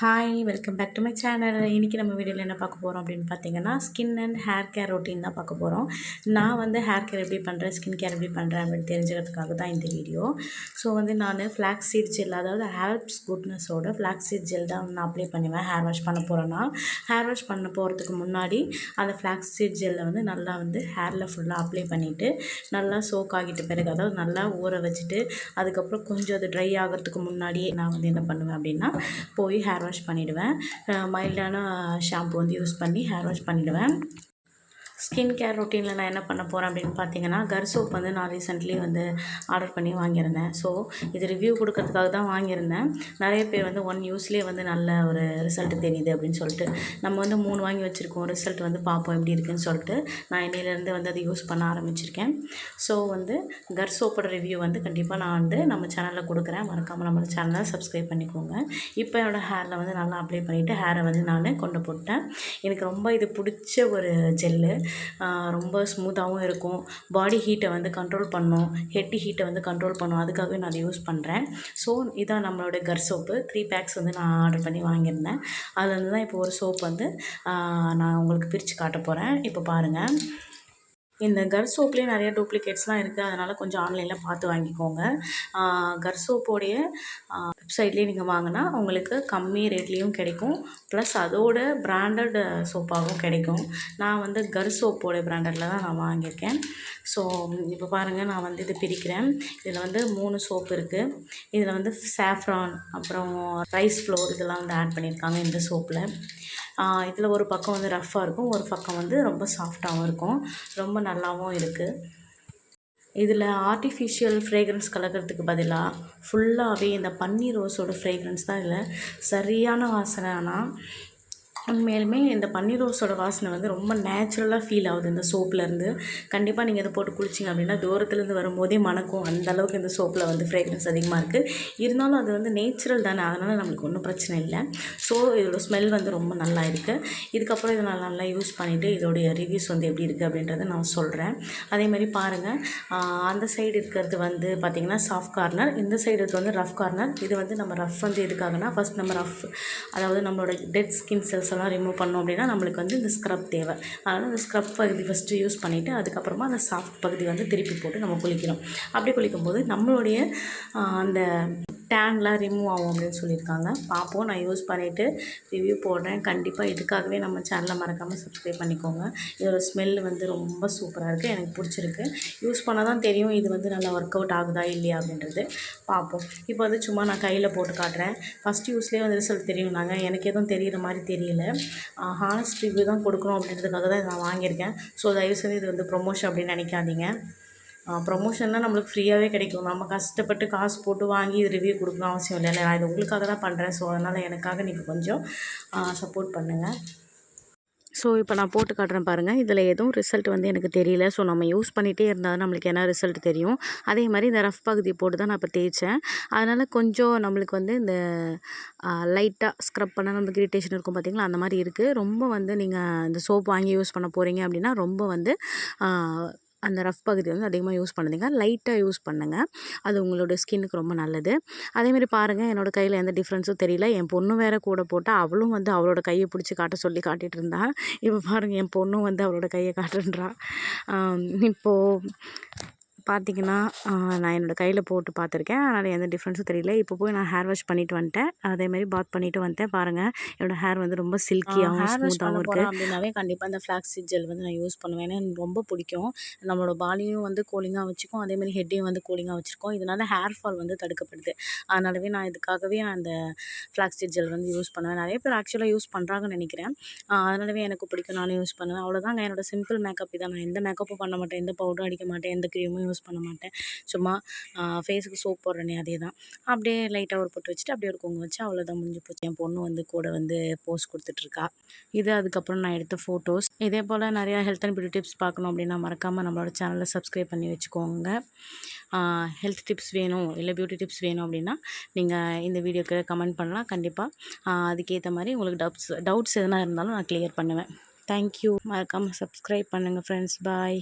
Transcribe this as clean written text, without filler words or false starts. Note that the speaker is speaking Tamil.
Hi welcome back to my channel. இன்றைக்கி நம்ம வீடியோவில் என்ன பார்க்க போகிறோம் அப்படின்னு பார்த்தீங்கன்னா, skin and hair care routine தான் பார்க்க போகிறோம். நான் வந்து ஹேர் கேர் எப்படி பண்ணுறேன், ஸ்கின் கேர் எப்படி பண்ணுறேன் அப்படின்னு தெரிஞ்சுக்கிறதுக்காக தான் இந்த வீடியோ. ஸோ வந்து நான் ஃப்ளாக்ஸ் சீட் ஜெல், அதாவது ஹேல்ப்ஸ் குட்னஸோட ஃப்ளாக்ஸ் சீட் ஜெல் தான் நான் அப்ளை பண்ணுவேன். ஹேர் வாஷ் பண்ண போகிறேன்னா, ஹேர் வாஷ் பண்ண போகிறதுக்கு முன்னாடி அந்த ஃப்ளாக்ஸ் சீட் ஜெல்லை வந்து நல்லா வந்து ஹேரில் ஃபுல்லாக அப்ளை பண்ணிவிட்டு நல்லா சோக் ஆகிட்ட பிறகு, அதாவது நல்லா ஊற வச்சுட்டு அதுக்கப்புறம் கொஞ்சம் அது ட்ரை ஆகிறதுக்கு முன்னாடியே நான் வந்து என்ன பண்ணுவேன் அப்படின்னா, போய் ஹேர் வாஷ் பண்ணிவிடுவேன். மைல்டான ஷாம்பு வந்து யூஸ் பண்ணி ஹேர் வாஷ் பண்ணிவிடுவேன். ஸ்கின் கேர் ரொட்டீனில் நான் என்ன பண்ண போகிறேன் அப்படின்னு பார்த்தீங்கன்னா, கர் சோப் வந்து நான் ரீசெண்ட்லி வந்து ஆர்டர் பண்ணி வாங்கியிருந்தேன். ஸோ இது ரிவ்யூ கொடுக்கறதுக்காக தான் வாங்கியிருந்தேன். நிறைய பேர் வந்து 1 யூஸ்லேயே வந்து நல்ல ஒரு ரிசல்ட் தெரியுது அப்படின்னு சொல்லிட்டு, நம்ம வந்து 3 வாங்கி வச்சுருக்கோம், ரிசல்ட் வந்து பார்ப்போம் எப்படி இருக்குதுன்னு சொல்லிட்டு நான் இன்னையிலேருந்து வந்து அதை யூஸ் பண்ண ஆரம்பிச்சிருக்கேன். ஸோ வந்து கர் சோப்போட ரிவ்யூ வந்து கண்டிப்பாக நான் வந்து நம்ம சேனலில் கொடுக்குறேன். மறக்காமல் நம்ம சேனலை சப்ஸ்கிரைப் பண்ணிக்கோங்க. இப்போ என்னோடய ஹேரில் வந்து நல்லா அப்ளை பண்ணிவிட்டு ஹேரை வந்து நான் கொண்டு போட்டேன். எனக்கு ரொம்ப இது பிடிச்ச ஒரு ஜெல்லு. ரொம்ப ஸ்மூத்தாகவும் இருக்கும். பாடி ஹீட்டை வந்து கண்ட்ரோல் பண்ணும், ஹெட் ஹீட்டை வந்து கண்ட்ரோல் பண்ணும். அதுக்காகவே நான் அதை யூஸ் பண்ணுறேன். ஸோ இதான் நம்மளோட கர் சோப்பு. 3 பேக்ஸ் வந்து நான் ஆர்டர் பண்ணி வாங்கியிருந்தேன். அதுலேருந்து தான் இப்போ ஒரு சோப் வந்து நான் உங்களுக்கு பிரித்து காட்ட போகிறேன். இப்போ பாருங்கள். இந்த கர் சோப்லேயே நிறைய டூப்ளிகேட்ஸ்லாம் இருக்குது. அதனால் கொஞ்சம் ஆன்லைனில் பார்த்து வாங்கிக்கோங்க. கர் சோப்போடைய வெப்சைட்லேயே நீங்கள் வாங்கினா உங்களுக்கு கம்மி ரேட்லேயும் கிடைக்கும். ப்ளஸ் அதோட பிராண்டட் சோப்பாகவும் கிடைக்கும். நான் வந்து கர் சோப்போட பிராண்டடில் தான் நான் வாங்கியிருக்கேன். ஸோ இப்போ பாருங்கள், நான் வந்து இது பிரிக்கிறேன். இதில் வந்து 3 சோப்பு இருக்குது. இதில் வந்து சாஃப்ரான், அப்புறம் ரைஸ் ஃப்ளோர் இதெல்லாம் வந்து ஆட் பண்ணியிருக்காங்க இந்த சோப்பில். இதில் ஒரு பக்கம் வந்து ரஃப்பாக இருக்கும், ஒரு பக்கம் வந்து ரொம்ப சாஃப்டாகவும் இருக்கும். ரொம்ப நல்லாவும் இருக்குது. இதில் ஆர்டிஃபிஷியல் ஃப்ரேக்ரன்ஸ் கலக்கிறதுக்கு பதிலாக ஃபுல்லாகவே இந்த பன்னீர் ரோஸோட ஃப்ரேக்ரன்ஸ் தான் இதில் சரியான வாசனை. ஆனால் உண்மையிலுமே இந்த பன்னீர் ரோஸோட வாசனை வந்து ரொம்ப நேச்சுரலாக ஃபீல் ஆகுது இந்த சோப்லேருந்து. கண்டிப்பாக நீங்கள் இதை போட்டு குளிச்சிங்க அப்படின்னா தூரத்துலேருந்து வரும்போதே மணக்கும். அந்தளவுக்கு இந்த சோப்பில் வந்து ஃப்ரேக்ரன்ஸ் அதிகமாக இருக்குது. இருந்தாலும் அது வந்து நேச்சுரல் தானே, அதனால் நம்மளுக்கு ஒன்றும் பிரச்சனை இல்லை. ஸோ இதோட ஸ்மெல் வந்து ரொம்ப நல்லா இருக்குது. இதுக்கப்புறம் இதை நான் நல்லா யூஸ் பண்ணிவிட்டு இதோடைய ரிவ்யூஸ் வந்து எப்படி இருக்குது அப்படின்றத நான் சொல்கிறேன். அதேமாதிரி பாருங்கள், அந்த சைடு இருக்கிறது வந்து பார்த்திங்கன்னா சாஃப்ட் கார்னர், இந்த சைடு இருக்கிறது வந்து ரஃப் கார்னர். இது வந்து நம்ம ரஃப் வந்து எதுக்காகனா, ஃபஸ்ட் நம்ம ரஃப், அதாவது நம்மளோட டெட் ஸ்கின் செல்ஸ் எல்லாம் ரிமூவ் பண்ணோம் அப்படின்னா நம்மளுக்கு வந்து இந்த ஸ்க்ரப் தேவை. அதனால் இந்த ஸ்க்ரப் பகுதி ஃபஸ்ட்டு யூஸ் பண்ணிவிட்டு அதுக்கப்புறமா அந்த சாஃப்ட் பகுதி வந்து திருப்பி போட்டு நம்ம குளிக்கணும். அப்படி குளிக்கும்போது நம்மளுடைய அந்த டேன்லாம் ரிமூவ் ஆகும் அப்படின்னு சொல்லியிருக்காங்க. பார்ப்போம். நான் யூஸ் பண்ணிவிட்டு ரிவ்யூ போடுறேன். கண்டிப்பாக இதுக்காகவே நம்ம சேனலை மறக்காமல் சப்ஸ்கிரைப் பண்ணிக்கோங்க. இதோட ஸ்மெல் வந்து ரொம்ப சூப்பராக இருக்குது, எனக்கு பிடிச்சிருக்கு. யூஸ் பண்ணால் தான் தெரியும் இது வந்து நல்லா ஒர்க் அவுட் ஆகுதா இல்லையா அப்படின்றது. பார்ப்போம். இப்போ வந்து சும்மா நான் கையில் போட்டு காட்டுறேன். ஃபஸ்ட் யூஸ்லேயே வந்து ரிசல்ட் தெரியும்னாங்க, எனக்கு எதுவும் தெரிகிற மாதிரி தெரியல. ஹானஸ்ட் ரிவ்யூ தான் கொடுக்கணும் அப்படின்றதுக்காக தான் நான் வாங்கியிருக்கேன். ஸோ தயவுசெய்து இது வந்து ப்ரொமோஷன் அப்படின்னு நினைக்காதீங்க. ப்ரொமோஷன்னா நம்மளுக்கு ஃப்ரீயாகவே கிடைக்கும். நம்ம கஷ்டப்பட்டு காசு போட்டு வாங்கி இது ரிவ்யூ கொடுக்கணும் அவசியம் இல்லை. நான் இது உங்களுக்காக தான் பண்ணுறேன். ஸோ அதனால் எனக்காக நீங்கள் கொஞ்சம் சப்போர்ட் பண்ணுங்கள். ஸோ இப்போ நான் போட்டு காட்டுறேன் பாருங்கள். இதில் எதுவும் ரிசல்ட் வந்து எனக்கு தெரியல. ஸோ நம்ம யூஸ் பண்ணிகிட்டே இருந்தால் நம்மளுக்கு என்ன ரிசல்ட் தெரியும். அதே மாதிரி இந்த ரஃப் பகுதி போட்டு தான் நான் இப்போ தேய்ச்சேன். அதனால் கொஞ்சம் நம்மளுக்கு வந்து இந்த லைட்டாக ஸ்க்ரப் பண்ணால் நம்மளுக்கு இரிட்டேஷன் இருக்கும் பார்த்திங்களா, அந்த மாதிரி இருக்குது. ரொம்ப வந்து நீங்கள் இந்த சோப் வாங்கி யூஸ் பண்ண போகிறீங்க அப்படின்னா ரொம்ப வந்து அந்த ரஃப் பகுதி வந்து அதிகமாக யூஸ் பண்ணாதீங்க. லைட்டாக யூஸ் பண்ணுங்கள். அது உங்களோட ஸ்கின்னுக்கு ரொம்ப நல்லது. அதேமாதிரி பாருங்கள், என்னோடய கையில் எந்த டிஃப்ரென்ஸும் தெரியல. என் பொண்ணு வேறு கூட போட்டால் அவளும் வந்து அவளோட கையை பிடிச்சி காட்ட சொல்லி காட்டிகிட்டு இருந்தா. இப்போ பாருங்கள், என் பொண்ணும் வந்து அவளோட கையை காட்டுன்றா. இப்போது பார்த்திங்கன்னா நான் என்னோடய கையில் போட்டு பார்த்துருக்கேன். அதனால் எந்த டிஃப்ரென்ஸும் தெரியல. இப்போ போய் நான் ஹேர் வாஷ் பண்ணிவிட்டு வந்துட்டேன். அதேமாதிரி பாத் பண்ணிவிட்டு வந்துட்டேன். பாருங்கள், என்னோடய ஹேர் வந்து ரொம்ப சில்கியாகவும் ஸ்மூத்தாகவும் இருக்குது. அப்படின்னாவே கண்டிப்பாக அந்த ஃப்ளாக்ஸ் சீட் ஜெல் வந்து நான் யூஸ் பண்ணுவேன். ஏன்னா எனக்கு ரொம்ப பிடிக்கும். நம்மளோட பாடியும் வந்து கூலிங்காக வச்சுக்கும், அதேமாதிரி ஹெட்டையும் வந்து கூலிங்காக வச்சுருக்கோம். இதனால் ஹேர் ஃபால் வந்து தடுக்கப்படுது. அதனாலவே நான் இதுக்காகவே அந்த ஃப்ளாக்ஸ் சீட் ஜெல் வந்து யூஸ் பண்ணுவேன். நிறைய பேர் ஆக்சுவலாக யூஸ் பண்ணுறாங்கன்னு நினைக்கிறேன். அதனாலவே எனக்கு பிடிக்கும், நானும் யூஸ் பண்ணுவேன். அவ்வளோதாங்க, என்னோடய சிம்பிள் மேக்கப் இதான். நான் எந்த மேக்கப்பும் பண்ண மாட்டேன், எந்த பவுடரும் அடிக்க மாட்டேன், எந்த க்ரீமும் யூஸ் பண்ண மாட்டேன். சும்மா ஃபேஸுக்கு சோப் போடுறேனே அதே தான். அப்படியே லைட்டாக ஒரு பொட்டு வச்சுட்டு அப்படியே ஒரு குங்குமம் வச்சு அவ்வளோதான், முடிஞ்சு போச்சு. என் பொண்ணு வந்து கூட வந்து போஸ் கொடுத்துட்ருக்கா. இது அதுக்கப்புறம் நான் எடுத்த ஃபோட்டோஸ். இதே போல் நிறையா ஹெல்த் அண்ட் பியூட்டி டிப்ஸ் பார்க்கணும் அப்படின்னா மறக்காமல் நம்மளோட சேனலை சப்ஸ்கிரைப் பண்ணி வச்சுக்கோங்க. ஹெல்த் டிப்ஸ் வேணும் இல்லை பியூட்டி டிப்ஸ் வேணும் அப்படின்னா நீங்கள் இந்த வீடியோக்கு கமெண்ட் பண்ணலாம். கண்டிப்பாக அதுக்கேற்ற மாதிரி உங்களுக்கு டவுட்ஸ் எதுனா இருந்தாலும் நான் கிளியர் பண்ணுவேன். தேங்க்யூ. மறக்காமல் சப்ஸ்கிரைப் பண்ணுங்கள் ஃப்ரெண்ட்ஸ். பாய்.